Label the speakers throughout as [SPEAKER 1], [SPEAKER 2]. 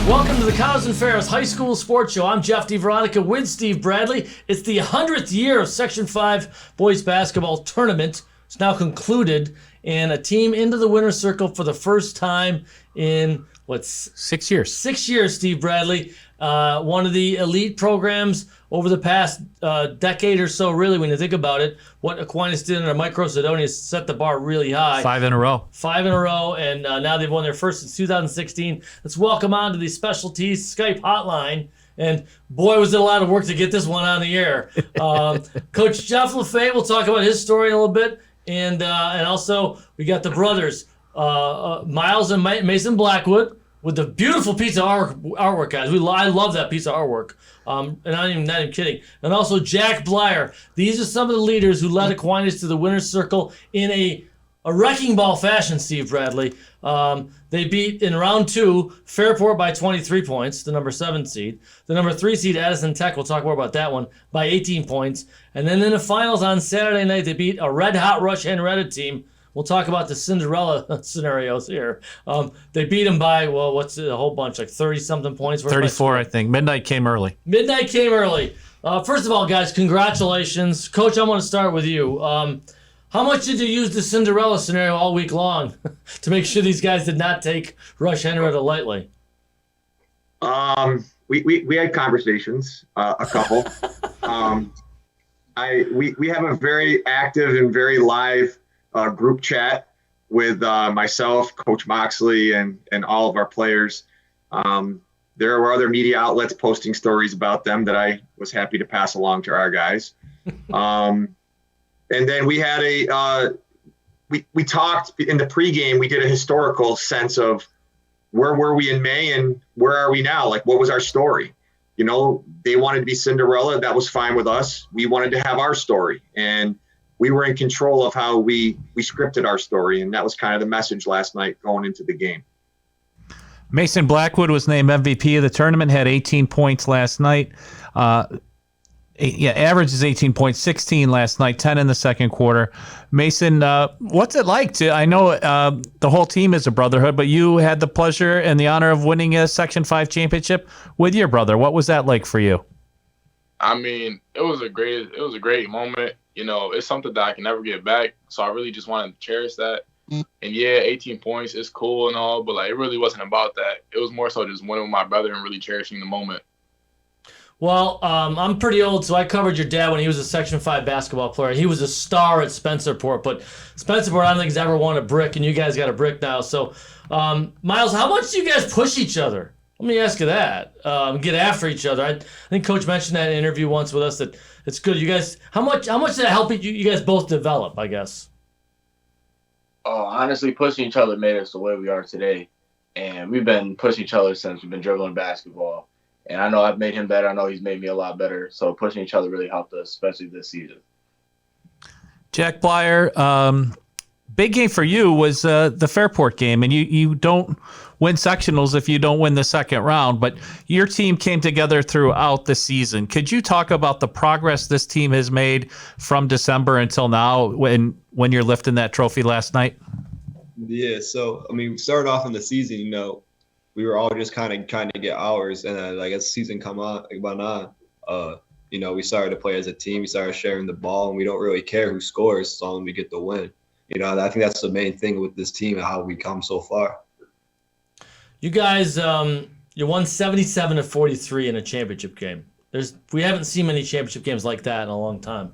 [SPEAKER 1] Welcome to the Cows and Ferris High School Sports Show. I'm Jeff DiVeronica with Steve Bradley. It's the 100th year of Section 5 boys basketball tournament. It's now concluded, and a team into the winner's circle for the first time in,
[SPEAKER 2] 6 years.
[SPEAKER 1] 6 years, Steve Bradley. One of the elite programs over the past decade or so, really, when you think about it. What Aquinas did under Mike Rosadonius set the bar really high.
[SPEAKER 2] 5 in a row.
[SPEAKER 1] 5 in a row, and now they've won their first since 2016. Let's welcome on to the specialties Skype hotline. And boy, was it a lot of work to get this one on the air. Coach Jeff LaFave will talk about his story in a little bit. And also, we got the brothers, Myles and Mason Blackwood, with the beautiful piece of artwork, guys. I love that piece of artwork. And I'm not even kidding. And also Jack Bleier. These are some of the leaders who led Aquinas to the winner's circle in a wrecking ball fashion, Steve Bradley. They beat, in round 2, Fairport by 23 points, the number 7 seed. The number 3 seed, Addison Tech, we'll talk more about that one, by 18 points. And then in the finals on Saturday night, they beat a red-hot Rush Henrietta team. We'll talk about the Cinderella scenarios here. They beat them by, what's it, a whole bunch, like 30-something points?
[SPEAKER 2] 34, I think. Midnight came early.
[SPEAKER 1] First of all, guys, congratulations. Coach, I want to start with you. How much did you use the Cinderella scenario all week long to make sure these guys did not take Rush Henrietta lightly?
[SPEAKER 3] We had conversations, a couple. We have a very active and very live group chat with myself, Coach Moxley, and all of our players. There were other media outlets posting stories about them that I was happy to pass along to our guys. And then we had we talked in the pregame. We did a historical sense of where were we in May and where are we now? Like, what was our story? You know, they wanted to be Cinderella. That was fine with us. We wanted to have our story, and we were in control of how we scripted our story. And that was kind of the message last night going into the game.
[SPEAKER 2] Mason Blackwood was named MVP of the tournament, had 18 points last night. Average is 18 points, 16 last night, 10 in the second quarter. Mason, what's it like to, I know the whole team is a brotherhood, but you had the pleasure and the honor of winning a Section 5 championship with your brother. What was that like for you?
[SPEAKER 4] I mean, it was a great moment. You know, it's something that I can never get back. So I really just wanted to cherish that. And yeah, 18 points is cool and all, but like, it really wasn't about that. It was more so just winning with my brother and really cherishing the moment.
[SPEAKER 1] Well, I'm pretty old, so I covered your dad when he was a Section 5 basketball player. He was a star at Spencerport, but Spencerport I don't think has ever won a brick, and you guys got a brick now. So, Myles, how much do you guys push each other? Let me ask you that. Get after each other. I think Coach mentioned that in an interview once with us that it's good. You guys, how much did that help you guys both develop, I guess?
[SPEAKER 5] Oh, honestly, pushing each other made us the way we are today. And we've been pushing each other since we've been dribbling basketball. And I know I've made him better. I know he's made me a lot better. So pushing each other really helped us, especially this season.
[SPEAKER 2] Jack Bleier, big game for you was the Fairport game. And you don't win sectionals if you don't win the second round. But your team came together throughout the season. Could you talk about the progress this team has made from December until now when you're lifting that trophy last night?
[SPEAKER 6] Yeah, so, I mean, we started off in the season, you know, we were all just kind of trying to get ours. And then, like, as the season went on, you know, we started to play as a team. We started sharing the ball, and we don't really care who scores as long as we get the win. You know, I think that's the main thing with this team and how we come so far. You
[SPEAKER 1] guys, you won 77-43 in a championship game. We haven't seen many championship games like that in a long time.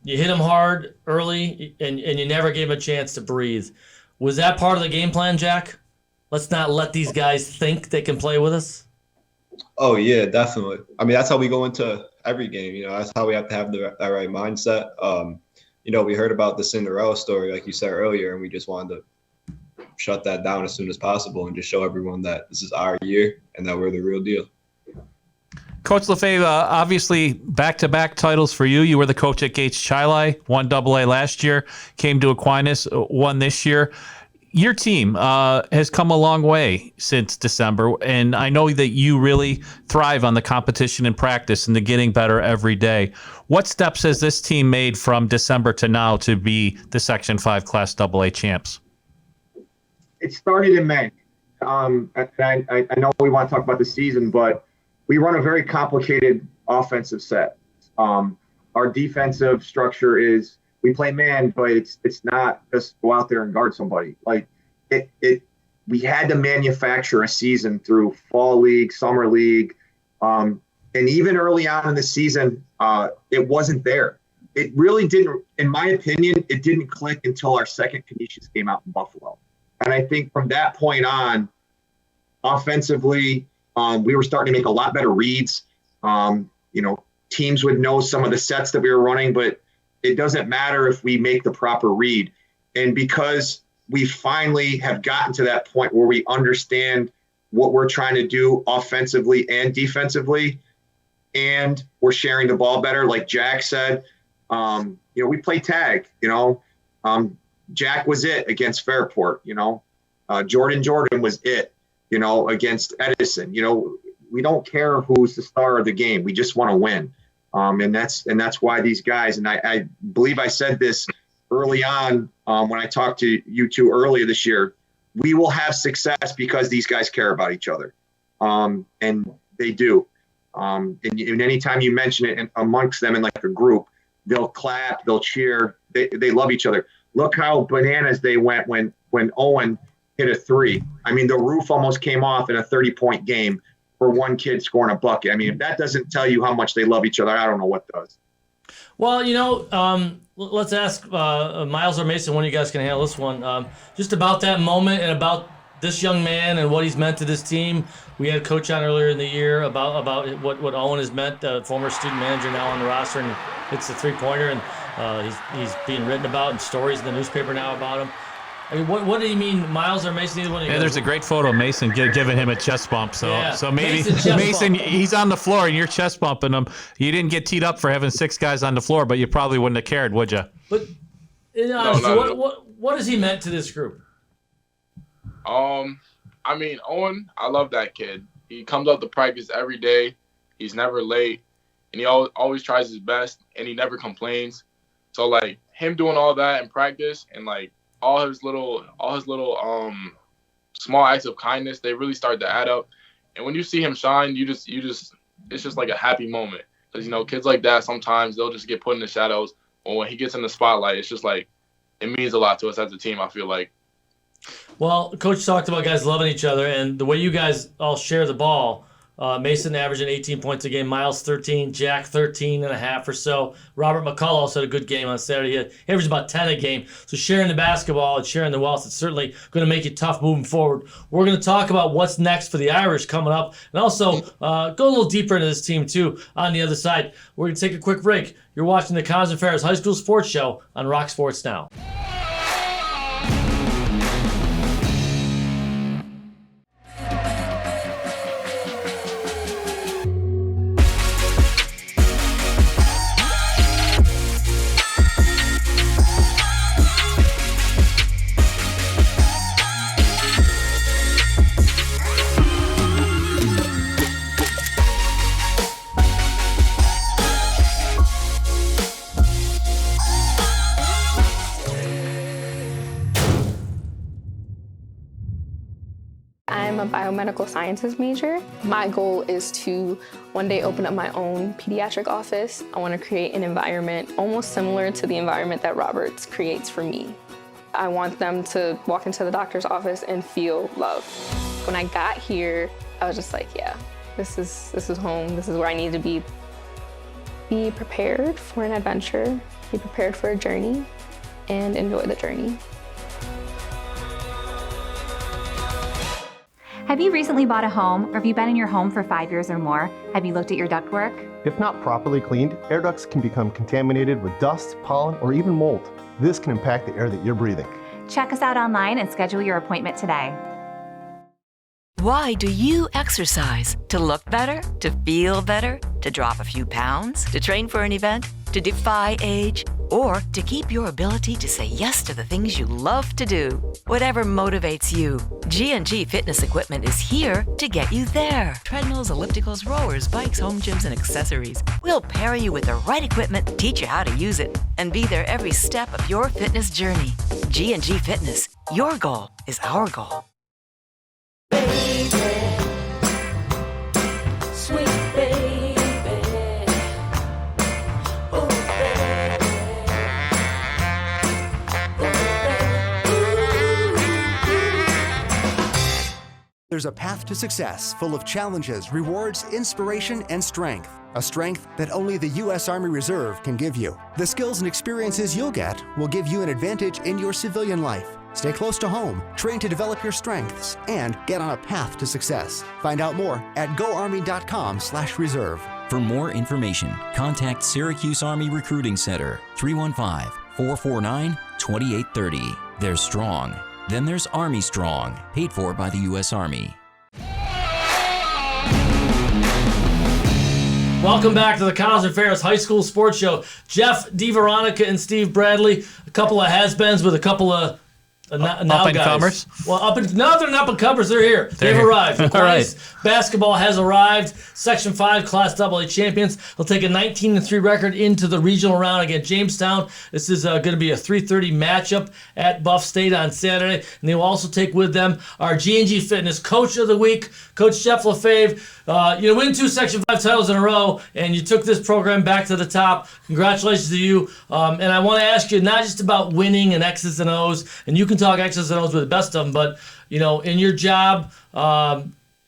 [SPEAKER 1] You hit them hard early, and you never gave them a chance to breathe. Was that part of the game plan, Jack? Let's not let these guys think they can play with us?
[SPEAKER 6] Oh, yeah, definitely. I mean, that's how we go into every game. You know, that's how we have to have that right mindset. You know, we heard about the Cinderella story, like you said earlier, and we just wanted to shut that down as soon as possible and just show everyone that this is our year and that we're the real deal.
[SPEAKER 2] Coach LaFave, obviously back-to-back titles for you. You were the coach at Gates Chili, won AA last year, came to Aquinas, won this year. Your team has come a long way since December, and I know that you really thrive on the competition and practice and the getting better every day. What steps has this team made from December to now to be the Section 5 Class AA champs?
[SPEAKER 3] It started in May. I know we want to talk about the season, but we run a very complicated offensive set. Our defensive structure is we play man, but it's not just go out there and guard somebody. Like we had to manufacture a season through fall league, summer league, and even early on in the season, it wasn't there. It really didn't, in my opinion, it didn't click until our second Canisius game out in Buffalo. And I think from that point on, offensively, we were starting to make a lot better reads. Teams would know some of the sets that we were running, but it doesn't matter if we make the proper read. And because we finally have gotten to that point where we understand what we're trying to do offensively and defensively, and we're sharing the ball better, like Jack said, we play tag, Jack was it against Fairport, Jordan was it, against Edison. We don't care who's the star of the game. We just want to win. And that's why these guys, and I believe I said this early on when I talked to you two earlier this year, we will have success because these guys care about each other. And they do. And anytime you mention it amongst them in like a group, they'll clap, they'll cheer. They love each other. Look how bananas they went when Owen hit a three. I mean, the roof almost came off in a 30-point game for one kid scoring a bucket. I mean, if that doesn't tell you how much they love each other, I don't know what does.
[SPEAKER 1] Well, let's ask Myles or Mason, one of you guys can handle this one. Just about that moment and about this young man and what he's meant to this team. We had a coach on earlier in the year about what Owen has meant, former student manager now on the roster, and hits the three-pointer, and he's being written about and stories in the newspaper now about him. I mean, what do you mean, Myles or Mason? Either one of you guys?
[SPEAKER 2] There's a great photo of Mason giving him a chest bump. So maybe
[SPEAKER 1] Mason,
[SPEAKER 2] he's on the floor and you're chest bumping him. You didn't get teed up for having 6 guys on the floor, but you probably wouldn't have cared, would you?
[SPEAKER 1] But what has he meant to this group?
[SPEAKER 4] Owen, I love that kid. He comes up to practice every day. He's never late, and he always tries his best, and he never complains. So like him doing all that in practice and like all his little small acts of kindness, they really start to add up. And when you see him shine, it's just like a happy moment. Because, kids like that, sometimes they'll just get put in the shadows. Or when he gets in the spotlight, it's just like, it means a lot to us as a team, I feel like.
[SPEAKER 1] Well, Coach talked about guys loving each other, and the way you guys all share the ball, Mason averaging 18 points a game, Myles 13, Jack 13 and a half or so. Robert McCullough also had a good game on Saturday. He averaged about 10 a game. So sharing the basketball and sharing the wealth is certainly going to make it tough moving forward. We're going to talk about what's next for the Irish coming up, and also go a little deeper into this team too on the other side. We're going to take a quick break. You're watching the Cons and Ferris High School Sports Show on Rock Sports Now.
[SPEAKER 7] I'm a biomedical sciences major. My goal is to one day open up my own pediatric office. I want to create an environment almost similar to the environment that Roberts creates for me. I want them to walk into the doctor's office and feel love. When I got here, I was just like, yeah, this is home. This is where I need to be. Be prepared for an adventure, be prepared for a journey, and enjoy the journey.
[SPEAKER 8] Have you recently bought a home, or have you been in your home for 5 years or more? Have you looked at your ductwork?
[SPEAKER 9] If not properly cleaned, air ducts can become contaminated with dust, pollen, or even mold. This can impact the air that you're breathing.
[SPEAKER 8] Check us out online and schedule your appointment today.
[SPEAKER 10] Why do you exercise? To look better? To feel better? To drop a few pounds? To train for an event? To defy age? Or to keep your ability to say yes to the things you love to do? Whatever motivates you, G&G Fitness Equipment is here to get you there. Treadmills, ellipticals, rowers, bikes, home gyms, and accessories. We'll pair you with the right equipment, teach you how to use it, and be there every step of your fitness journey. G&G Fitness. Your goal is our goal.
[SPEAKER 11] There's a path to success full of challenges, rewards, inspiration, and strength. A strength that only the U.S. Army Reserve can give you. The skills and experiences you'll get will give you an advantage in your civilian life. Stay close to home, train to develop your strengths, and get on a path to success. Find out more at goarmy.com/reserve.
[SPEAKER 12] For more information, contact Syracuse Army Recruiting Center, 315-449-2830. There's strong. Then there's Army Strong, paid for by the U.S. Army.
[SPEAKER 1] Welcome back to the Collins and Ferris High School Sports Show. Jeff, DiVeronica, and Steve Bradley, a couple of has-beens with a couple of now
[SPEAKER 2] up-and-comers?
[SPEAKER 1] Well, no, they're not up-and-comers. They're here. They've
[SPEAKER 2] here.
[SPEAKER 1] arrived.
[SPEAKER 2] All right.
[SPEAKER 1] Basketball has arrived. Section 5 Class AA champions. They'll take a 19-3 record into the regional round against Jamestown. This is going to be a 3:30 matchup at Buff State on Saturday. And they will also take with them our G&G Fitness Coach of the Week, Coach Jeff LaFave. You win 2 Section 5 titles in a row, and you took this program back to the top. Congratulations to you. And I want to ask you not just about winning and X's and O's, and you can talk X's and O's with the best of them, but in your job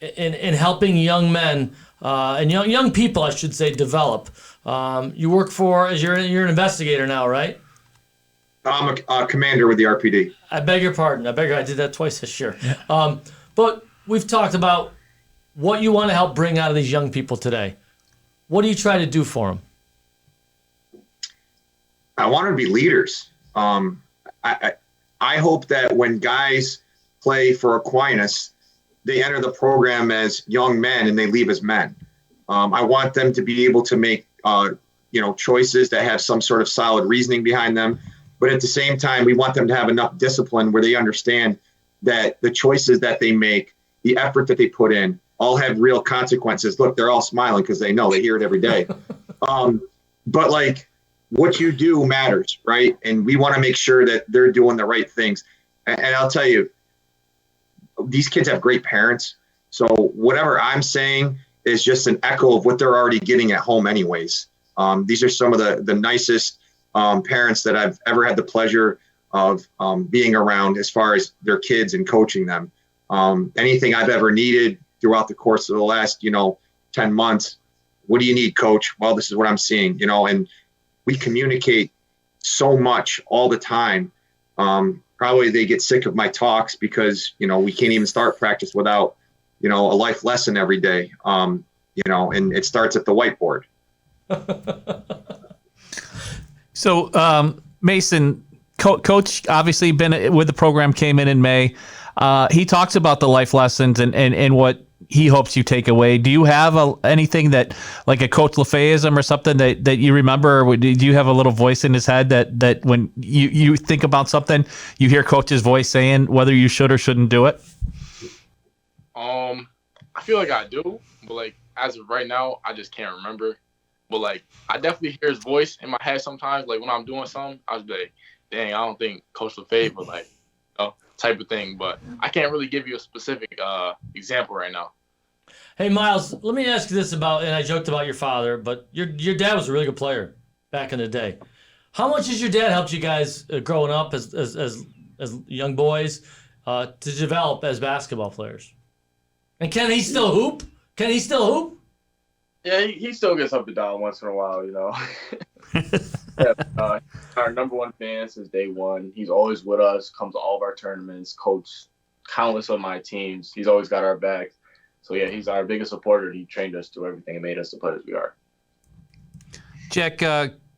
[SPEAKER 1] in helping young men and young people, I should say, develop. You work for, you're an investigator now, right?
[SPEAKER 3] I'm a commander with the RPD.
[SPEAKER 1] I beg your pardon. I did that twice this year. Yeah. But we've talked about what you want to help bring out of these young people today. What do you try to do for them?
[SPEAKER 3] I want them to be leaders. I hope that when guys play for Aquinas, they enter the program as young men and they leave as men. I want them to be able to make choices that have some sort of solid reasoning behind them. But at the same time, we want them to have enough discipline where they understand that the choices that they make, the effort that they put in, all have real consequences. Look, they're all smiling because they know, they hear it every day. But like, what you do matters, right? And we want to make sure that they're doing the right things. And I'll tell you, these kids have great parents. So whatever I'm saying is just an echo of what they're already getting at home anyways. These are some of the nicest parents that I've ever had the pleasure of being around as far as their kids and coaching them. Anything I've ever needed throughout the course of the last, 10 months, what do you need, coach? Well, this is what I'm seeing, and we communicate so much all the time. Probably they get sick of my talks because, we can't even start practice without, a life lesson every day, and it starts at the whiteboard.
[SPEAKER 2] So, Mason, Coach obviously been with the program, came in May. He talks about the life lessons and what he hopes you take away. Do you have anything that, like a Coach LaFaveism or something that you remember? Or do you have a little voice in his head that when you think about something, you hear Coach's voice saying whether you should or shouldn't do it?
[SPEAKER 4] I feel like I do, but like as of right now, I just can't remember. But like I definitely hear his voice in my head sometimes. Like when I'm doing something, I was like, "Dang, I don't think Coach LaFave would like." Type of thing, but I can't really give you a specific example right now.
[SPEAKER 1] Hey, Myles, let me ask you this about, and I joked about your father, but your dad was a really good player back in the day. How much has your dad helped you guys growing up as young boys to develop as basketball players? And can he still hoop?
[SPEAKER 5] Yeah, he still gets up and down once in a while, Yeah, our number one fan since day one. He's always with us, comes to all of our tournaments, coached countless of my teams. He's always got our back. So, yeah, he's our biggest supporter. He trained us through everything and made us the players we are.
[SPEAKER 2] Jack,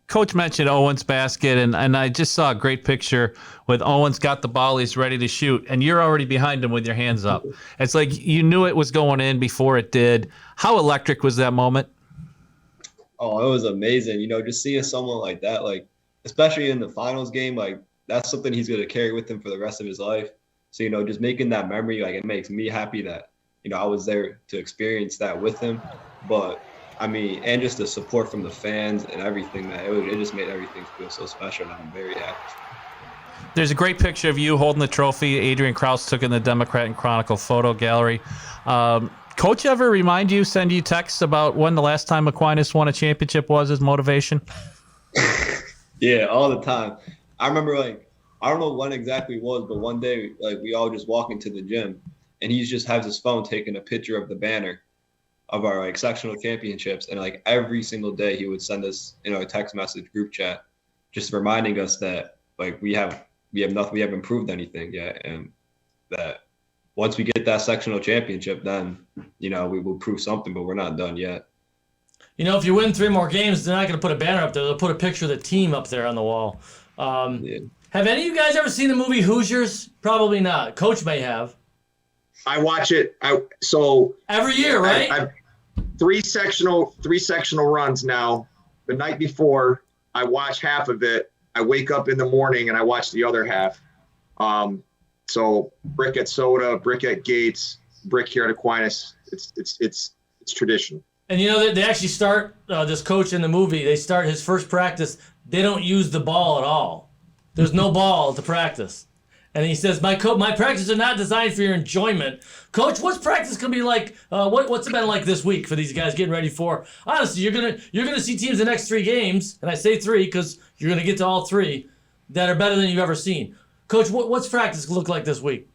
[SPEAKER 2] Coach mentioned Owen's basket, and I just saw a great picture with Owen's got the ball, he's ready to shoot, and you're already behind him with your hands up. It's like you knew it was going in before it did. How electric was that moment?
[SPEAKER 6] Oh, it was amazing. Just seeing someone like that, like, especially in the finals game, like, that's something he's going to carry with him for the rest of his life. So, just making that memory, like, it makes me happy that, I was there to experience that with him. But, and just the support from the fans and everything, man, it just made everything feel so special, and I'm very happy.
[SPEAKER 2] There's a great picture of you holding the trophy. Adrian Krause took in the Democrat and Chronicle photo gallery. Coach ever send you texts about when the last time Aquinas won a championship was as motivation?
[SPEAKER 6] Yeah, all the time. I remember, I don't know when exactly it was, but one day, we all just walking to the gym, and he just has his phone taking a picture of the banner of our like sectional championships, and like every single day he would send us a text message group chat, just reminding us that like we haven't improved anything yet, and that once we get that sectional championship, then we will prove something, but we're not done yet.
[SPEAKER 1] If you win 3 more games, they're not going to put a banner up there. They'll put a picture of the team up there on the wall.
[SPEAKER 6] Yeah.
[SPEAKER 1] Have any of you guys ever seen the movie Hoosiers? Probably not. Coach may have.
[SPEAKER 3] I watch it.
[SPEAKER 1] Every year, right?
[SPEAKER 3] I've 3 sectional runs now. The night before, I watch half of it. I wake up in the morning and I watch the other half. So brick at Soda, brick at Gates, brick here at Aquinas. It's tradition.
[SPEAKER 1] And they actually start this coach in the movie. They start his first practice. They don't use the ball at all. There's no ball to practice. And he says, my practices are not designed for your enjoyment. Coach, what's practice going to be like? What's it been like this week for these guys getting ready for? Honestly, you're gonna see teams the next 3 games, and I say 3 because you're going to get to all 3 that are better than you've ever seen. Coach, what's practice look like this week?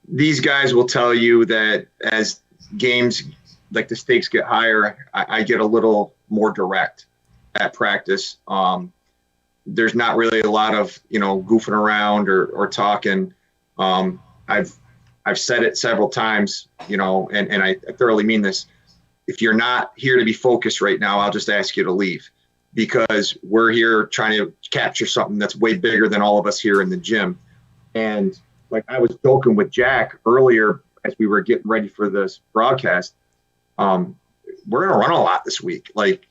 [SPEAKER 3] These guys will tell you that as games, like the stakes get higher, I get a little more direct at practice. There's not really a lot of goofing around or talking. I've said it several times, and I thoroughly mean this. If you're not here to be focused right now, I'll just ask you to leave, because we're here trying to capture something that's way bigger than all of us here in the gym. And like I was joking with Jack earlier as we were getting ready for this broadcast, we're gonna run a lot this week. Like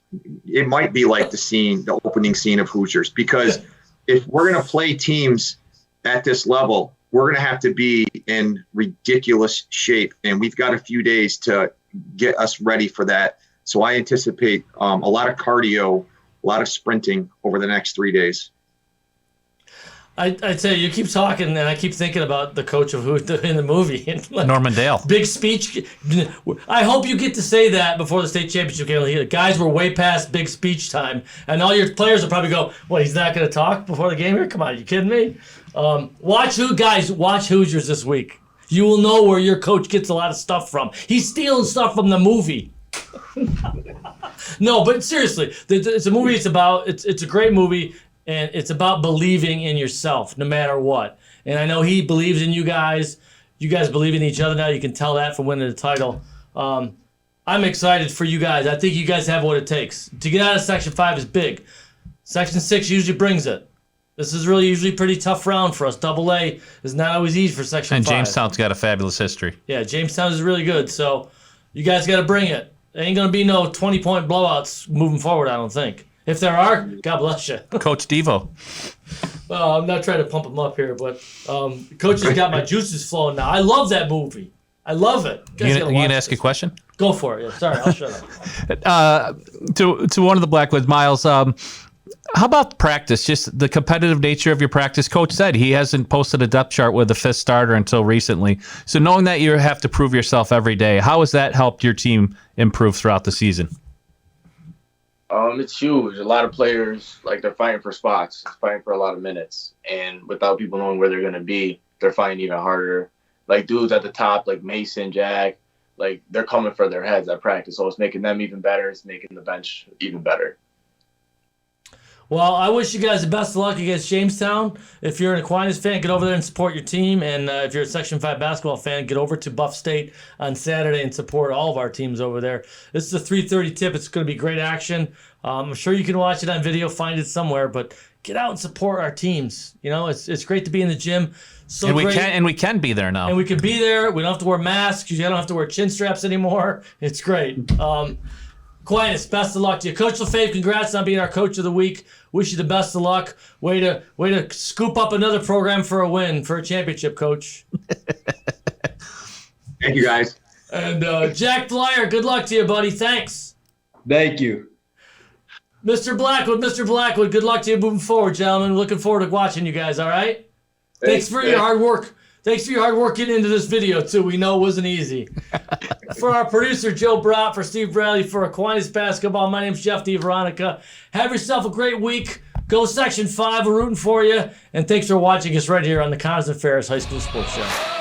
[SPEAKER 3] it might be like the opening scene of Hoosiers, because if we're gonna play teams at this level, we're gonna have to be in ridiculous shape, and we've got a few days to get us ready for that. So I anticipate a lot of cardio, a lot of sprinting over the next 3 days.
[SPEAKER 1] I tell you keep talking, and I keep thinking about the coach of in the movie.
[SPEAKER 2] Norman Dale.
[SPEAKER 1] Big speech. I hope you get to say that before the state championship game. The guys were way past big speech time, and all your players will probably go, "What? He's not going to talk before the game here? Come on, are you kidding me?" Watch Hoosiers this week. You will know where your coach gets a lot of stuff from. He's stealing stuff from the movie. No, but seriously, it's a movie. It's a great movie. And it's about believing in yourself, no matter what. And I know he believes in you guys. You guys believe in each other now. You can tell that from winning the title. I'm excited for you guys. I think you guys have what it takes. To get out of Section 5 is big. Section 6 usually brings it. This is really usually a pretty tough round for us. AA is not always easy for Section 5.
[SPEAKER 2] And Jamestown's got a fabulous history.
[SPEAKER 1] Yeah, Jamestown is really good. So you guys got to bring it. There ain't going to be no 20-point blowouts moving forward, I don't think. If there are, God bless you.
[SPEAKER 2] Coach Devo.
[SPEAKER 1] Well, I'm not trying to pump him up here, but Coach has got my juices flowing now. I love that movie. I love it.
[SPEAKER 2] You going to ask a question?
[SPEAKER 1] Go for it. Yeah, sorry, I'll shut up.
[SPEAKER 2] To one of the Blackwoods, Myles, how about practice? Just the competitive nature of your practice. Coach said he hasn't posted a depth chart with a 5th starter until recently. So knowing that you have to prove yourself every day, how has that helped your team improve throughout the season?
[SPEAKER 5] It's huge. A lot of players, they're fighting for spots, fighting for a lot of minutes. And without people knowing where they're going to be, they're fighting even harder. Like dudes at the top, like Mason, Jack, they're coming for their heads at practice. So it's making them even better. It's making the bench even better.
[SPEAKER 1] Well, I wish you guys the best of luck against Jamestown. If you're an Aquinas fan, get over there and support your team. And if you're a Section 5 basketball fan, get over to Buff State on Saturday and support all of our teams over there. This is a 3:30 tip. It's going to be great action. I'm sure you can watch it on video, find it somewhere, but get out and support our teams. It's great to be in the gym.
[SPEAKER 2] And we can be there now.
[SPEAKER 1] And we can be there. We don't have to wear masks. You don't have to wear chin straps anymore. It's great. Aquinas, best of luck to you. Coach LaFave, congrats on being our Coach of the Week. Wish you the best of luck. Way to scoop up another program for a win, for a championship, Coach.
[SPEAKER 3] Thank you, guys.
[SPEAKER 1] And Jack Bleier, good luck to you, buddy. Thanks.
[SPEAKER 6] Thank you.
[SPEAKER 1] Mr. Blackwood, good luck to you moving forward, gentlemen. Looking forward to watching you guys, all right? Thanks for your hard work. Thanks for your hard work getting into this video, too. We know it wasn't easy. For our producer, Joe Brott, for Steve Bradley, for Aquinas Basketball, my name's Jeff DiVeronica. Have yourself a great week. Go Section 5. We're rooting for you. And thanks for watching us right here on the Connors and Ferris High School Sports Show.